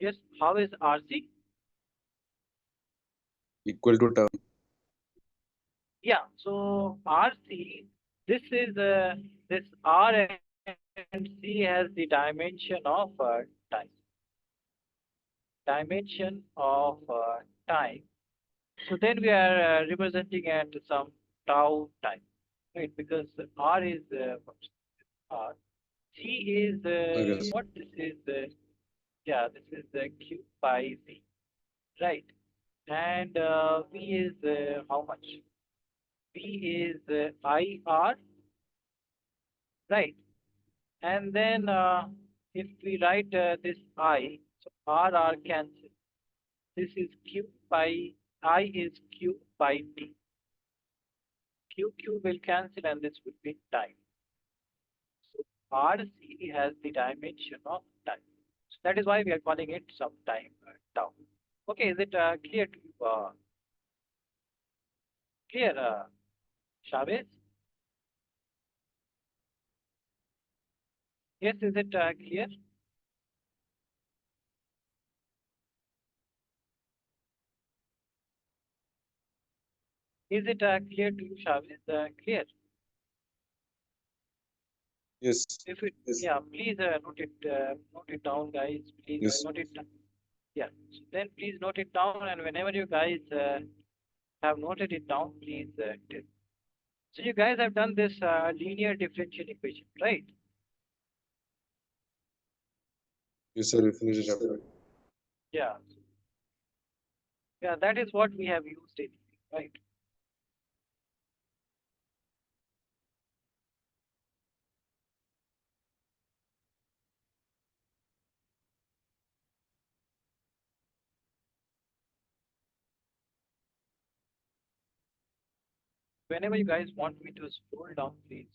Yes, how is RC? equal to tau? Yeah, so RC, this R and C has the dimension of time. Dimension of time. So then we are representing at some tau time, right? Because R is what's R. C is Okay, sir. what? This is yeah, this is Q by V, right? And V is how much? V is IR, right? And then if we write this I, so RR cancel. This is Q by I is Q by T. Q will cancel, and this would be time. So RC has the dimension of time. So that is why we are calling it some time tau. Okay, is it clear to you? Clear, Chavez? Yes, is it clear? Is it clear to you, Chavez? Clear. Yes. If it, yeah, please note it down, guys. Please Yes. note it down. Yeah. So then please note it down, and whenever you guys have noted it down, please. So you guys have done this linear differential equation, right? You sir, you finish the chapter. Yeah. Yeah, that is what we have used it, right? Whenever you guys want me to scroll down, please.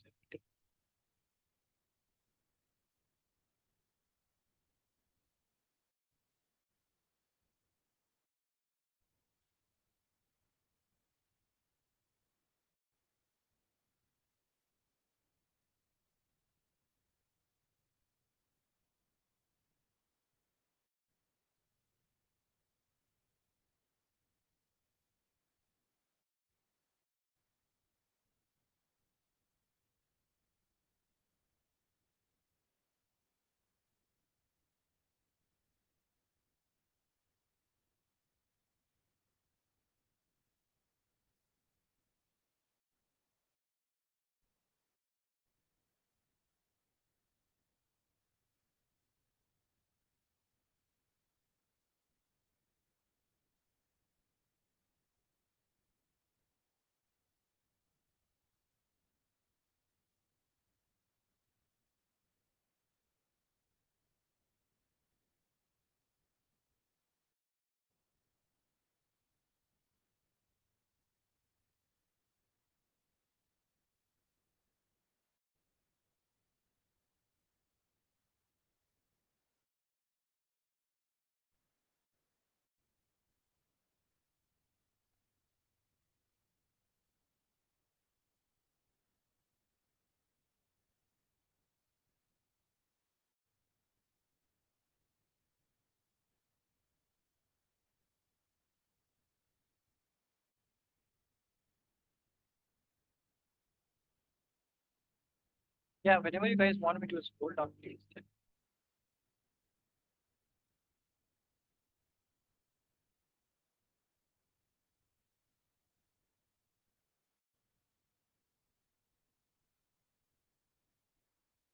Yeah, whenever you guys want me to scroll down, please.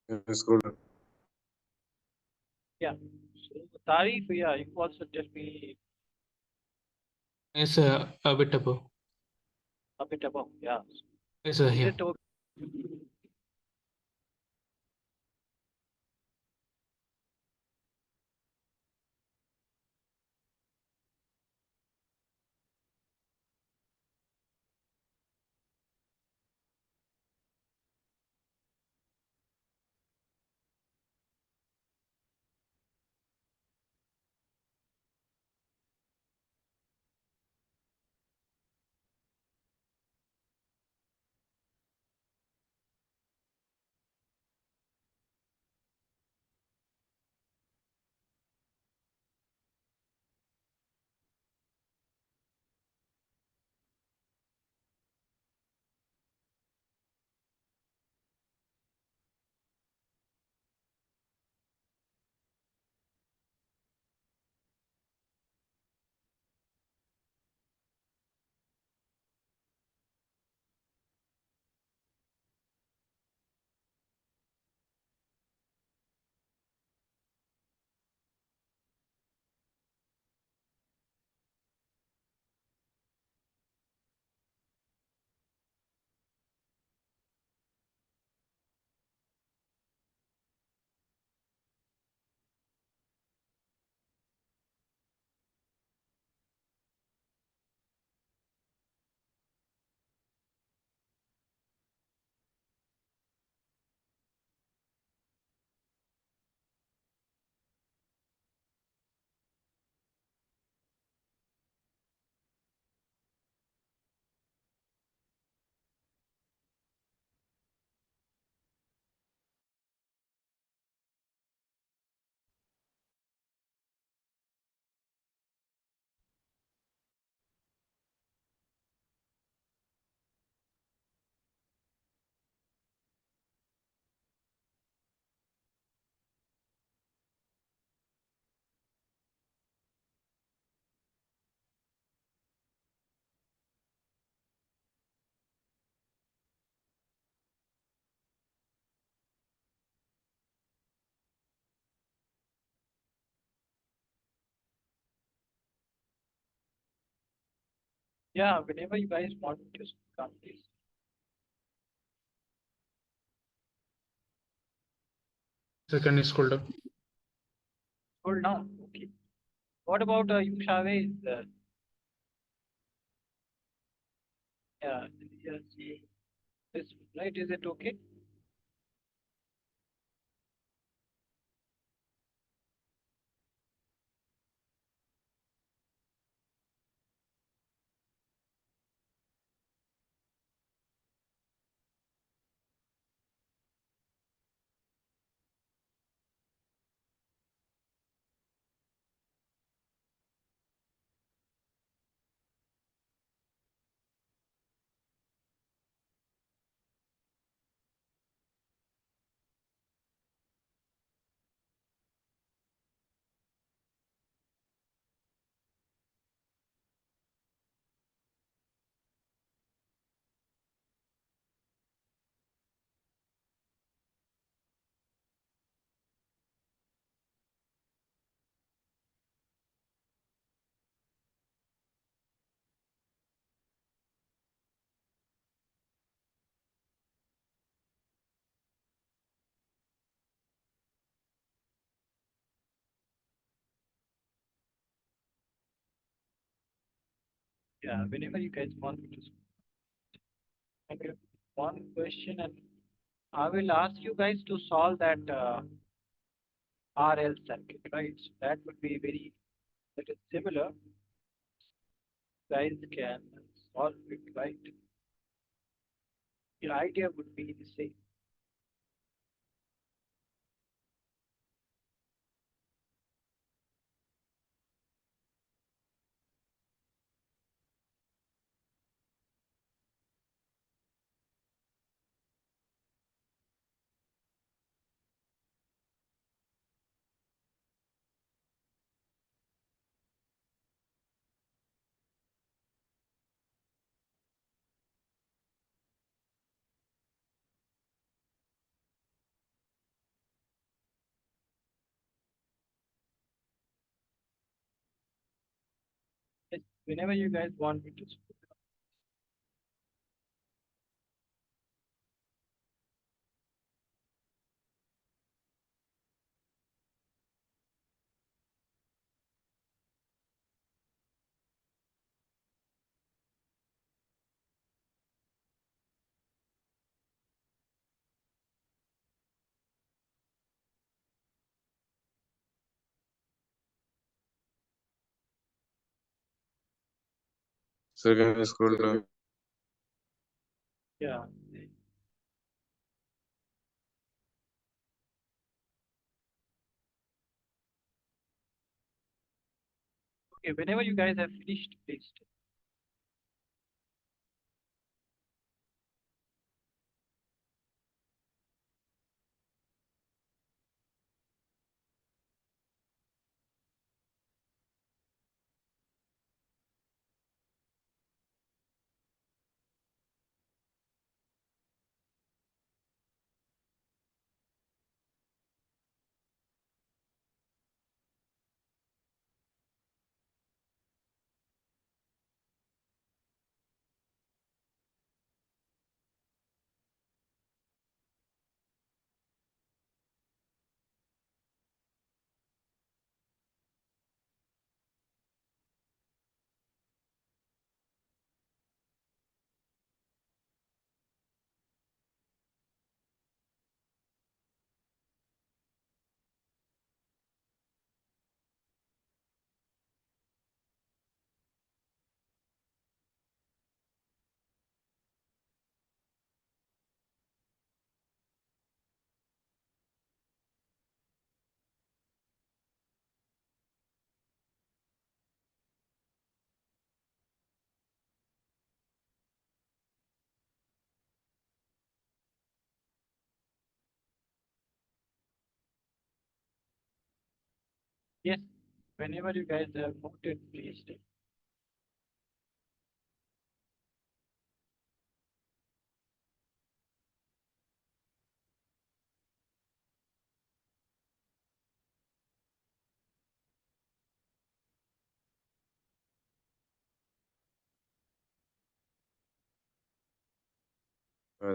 You scroll down. Yeah. So Tarif, yeah, you also tell me Yes, a bit above. a bit about, yeah. Yes, Is here. it okay? Yeah, whenever you guys want to come, please. Second is scroll down. Hold on. Okay. What about you, Chavez? Yeah, yes, this right? Is it okay? Yeah, whenever you guys want me to. Okay. One question, and I will ask you guys to solve that RL circuit, right? So that would be very that is similar. Guys can solve it, right? The idea would be the same. Yes, whenever you guys want me to. Sir, can you scroll down? Yeah. Okay, whenever you guys have finished, please. Yes, whenever you guys have voted, please.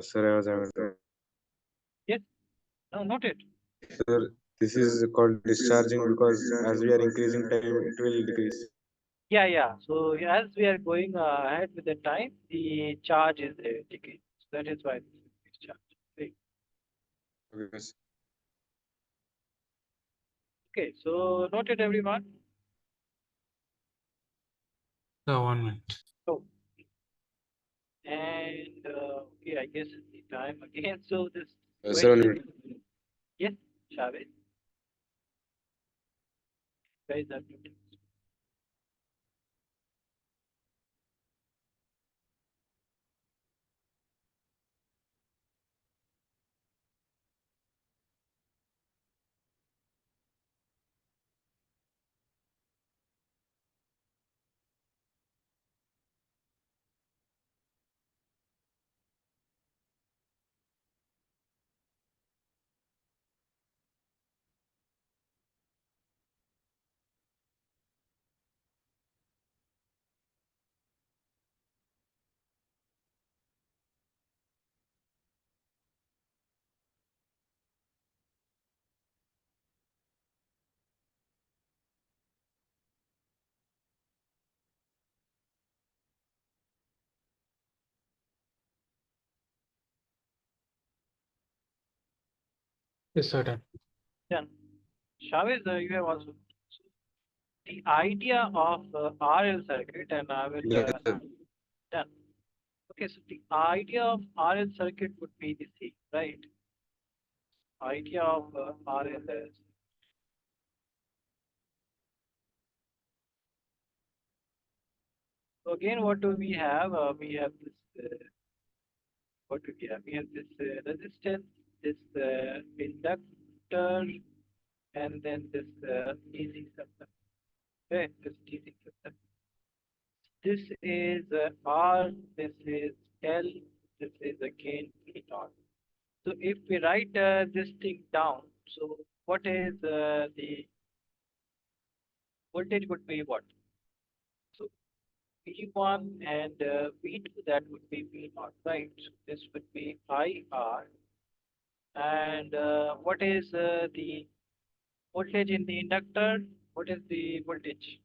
Sir, I was having to. Yes? No, note it. Sir, this is called discharging because as we are increasing time, it will decrease. Yeah, yeah. So as we are going ahead with the time, the charge is decreasing. So that is why this is discharge. Right. Okay, sir. Okay, so noted everyone. So 1 minute. So and okay, I guess the time again. So this Sir, 1 question, minute. yes, Chavez, guys are muted. Yes, sir. Done. Then Chavez, you have also the idea of RL circuit, and I will Yes, sir. done. Okay, so the idea of RL circuit would be the same, right? Idea of RL is so again, what do we have? We have this. What do we have? We have this resistance, this inductor, and then this DC system. Okay, this DC system. This is R. This is L. This is again P naught. So if we write this thing down, so what is the voltage would be what? So V1 and V2 that would be V naught, right? So this would be IR. And what is the voltage in the inductor? What is the voltage?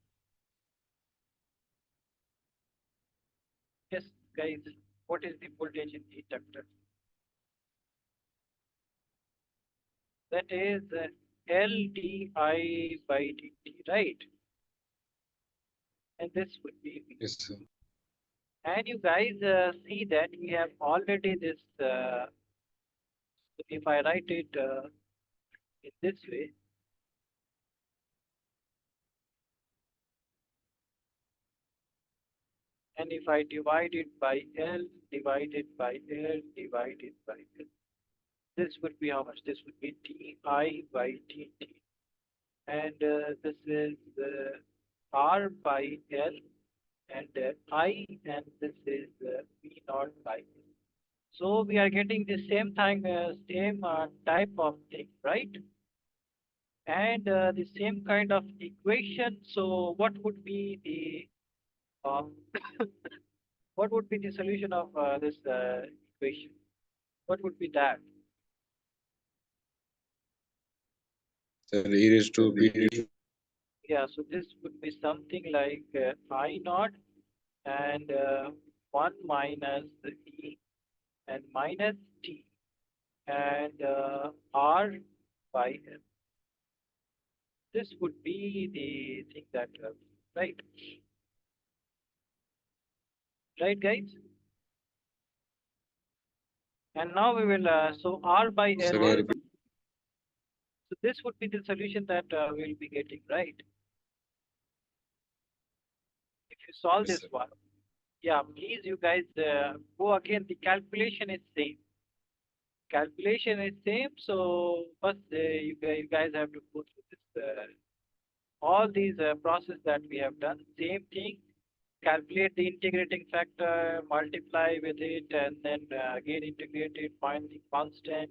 Yes, guys, what is the voltage in the inductor? That is L di by dt, right? And this would be V. Yes, sir. And you guys see that we have already this, if I write it in this way, and if I divide it by L divided by L divided by L, this would be how much? This would be di by dt. And this is R by L and I, and this is V naught by L. So we are getting the same thing, same type of thing, right? And the same kind of equation. So what would be the uh, what would be the solution of this equation? What would be that? Sir, e raised to B dt. Yeah, so this would be something like I naught and 1 minus E and minus T and R by M. This would be the thing that, right? Right, guys? And now we will, so R by Sir, L can you is, repeat? so this would be the solution that we'll be getting, right? If you solve Yes, this sir. one. Yeah, please, you guys go again. The calculation is same. Calculation is same. So first, you guys have to go through this all these process that we have done. Same thing. Calculate the integrating factor, multiply with it, and then again integrate it, find the constant,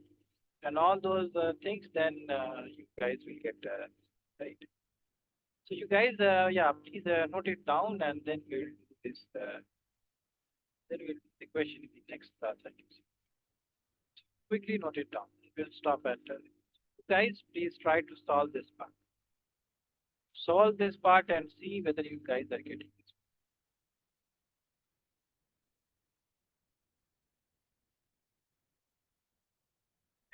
and all those things. Then you guys will get right. So you guys, yeah, please note it down, and then we'll do this. Then we'll do the question in the next session. quickly note it down. We'll stop at guys, please try to solve this part. Solve this part and see whether you guys are getting it.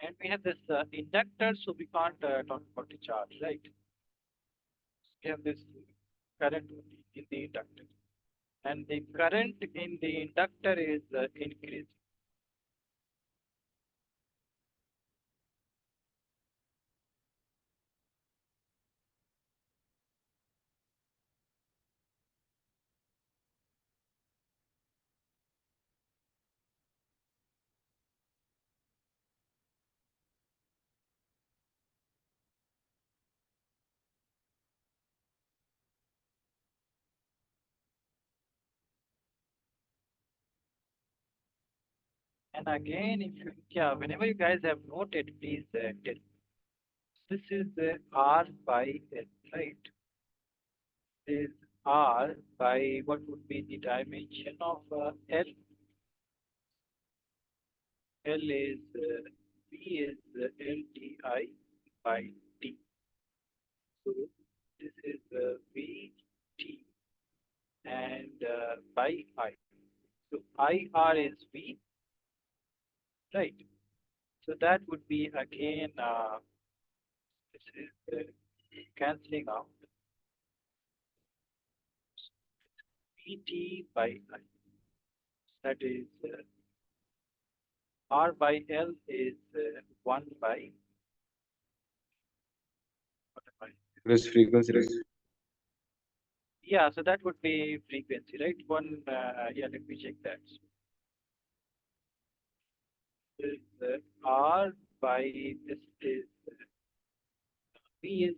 And we have this inductor, so we can't talk about the charge, right? We have this current only in the inductor. And the current in the inductor is increasing. And again, if you, yeah, whenever you guys have noted, please tell. This is R by L, right? This is R by what would be the dimension of L? L is V is LDI by T. So this is VT and by I. So IR is V, right? So that would be again, this is cancelling out VT by I. That is R by L is 1 by, what am I? This frequency, right? Yeah, so that would be frequency, right? One, yeah, let me check that. This is R by, this is V is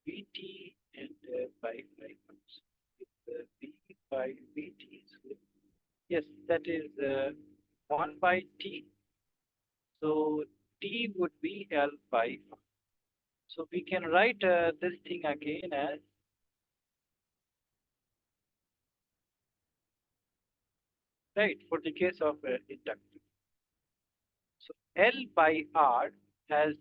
VT and by I. V by VT. So yes, that is 1 by T. So T would be L by R. So we can write this thing again as, right, for the case of inductor. So L by R has